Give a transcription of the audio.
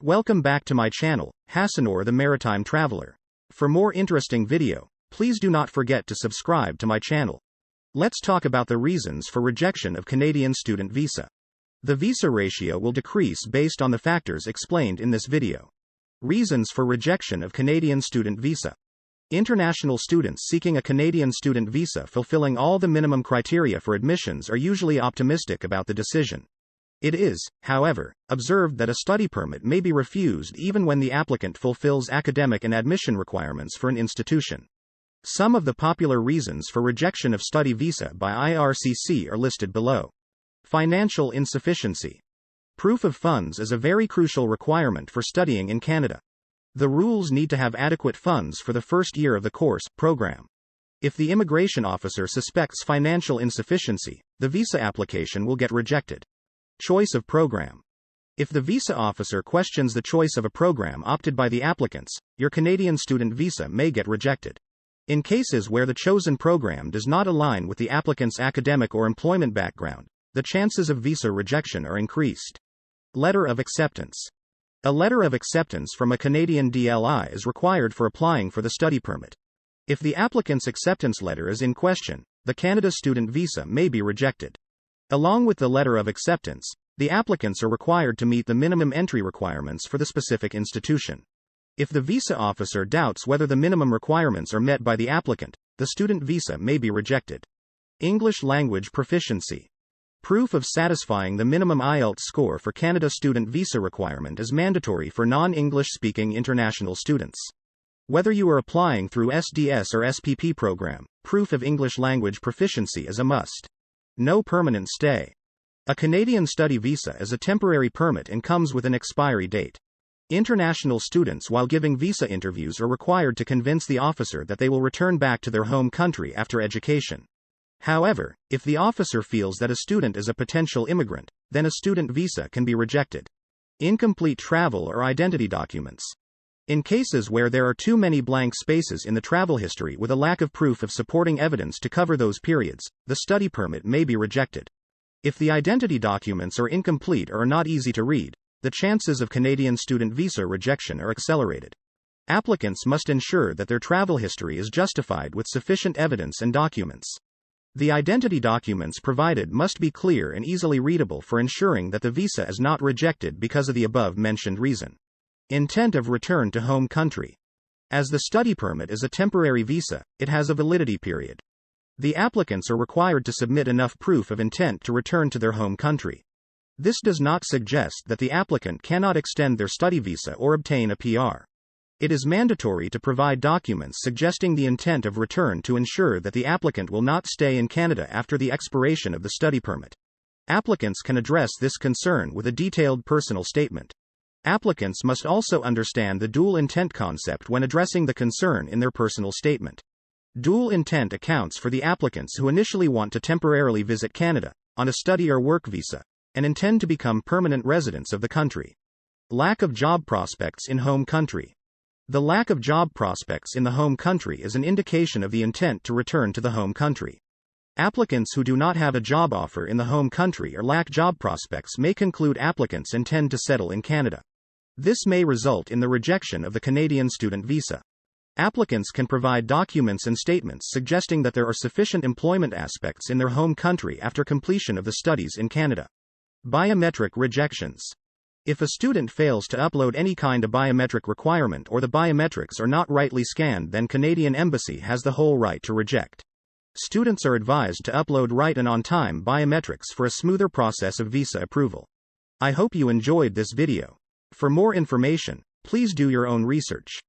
Welcome back to my channel, Hassanor the Maritime Traveler. For more interesting video, please do not forget to subscribe to my channel. Let's talk about the reasons for rejection of Canadian student visa. The visa ratio will decrease based on the factors explained in this video. Reasons for rejection of Canadian student visa. International students seeking a Canadian student visa fulfilling all the minimum criteria for admissions are usually optimistic about the decision. It is, however, observed that a study permit may be refused even when the applicant fulfills academic and admission requirements for an institution. Some of the popular reasons for rejection of study visa by IRCC are listed below. Financial insufficiency. Proof of funds is a very crucial requirement for studying in Canada. The rules need to have adequate funds for the first year of the course program. If the immigration officer suspects financial insufficiency, the visa application will get rejected. Choice of program. If the visa officer questions the choice of a program opted by the applicants, your Canadian student visa may get rejected. In cases where the chosen program does not align with the applicant's academic or employment background, the chances of visa rejection are increased. Letter of acceptance. A letter of acceptance from a Canadian DLI is required for applying for the study permit. If the applicant's acceptance letter is in question, the Canada student visa may be rejected. Along with the letter of acceptance, the applicants are required to meet the minimum entry requirements for the specific institution. If the visa officer doubts whether the minimum requirements are met by the applicant, the student visa may be rejected. English language proficiency. Proof of satisfying the minimum IELTS score for Canada student visa requirement is mandatory for non-English speaking international students. Whether you are applying through SDS or SPP program, proof of English language proficiency is a must. No permanent stay. A Canadian study visa is a temporary permit and comes with an expiry date. International students while giving visa interviews are required to convince the officer that they will return back to their home country after education. However, if the officer feels that a student is a potential immigrant, then a student visa can be rejected. Incomplete travel or identity documents. In cases where there are too many blank spaces in the travel history with a lack of proof of supporting evidence to cover those periods, the study permit may be rejected. If the identity documents are incomplete or are not easy to read, the chances of Canadian student visa rejection are accelerated. Applicants must ensure that their travel history is justified with sufficient evidence and documents. The identity documents provided must be clear and easily readable for ensuring that the visa is not rejected because of the above-mentioned reason. Intent of return to home country. As the study permit is a temporary visa, it has a validity period. The applicants are required to submit enough proof of intent to return to their home country. This does not suggest that the applicant cannot extend their study visa or obtain a PR. It is mandatory to provide documents suggesting the intent of return to ensure that the applicant will not stay in Canada after the expiration of the study permit. Applicants can address this concern with a detailed personal statement. Applicants must also understand the dual intent concept when addressing the concern in their personal statement. Dual intent accounts for the applicants who initially want to temporarily visit Canada, on a study or work visa, and intend to become permanent residents of the country. Lack of job prospects in home country. The lack of job prospects in the home country is an indication of the intent to return to the home country. Applicants who do not have a job offer in the home country or lack job prospects may conclude applicants intend to settle in Canada. This may result in the rejection of the Canadian student visa. Applicants can provide documents and statements suggesting that there are sufficient employment aspects in their home country after completion of the studies in Canada. Biometric rejections. If a student fails to upload any kind of biometric requirement or the biometrics are not rightly scanned, then Canadian Embassy has the whole right to reject. Students are advised to upload right and on-time biometrics for a smoother process of visa approval. I hope you enjoyed this video. For more information, please do your own research.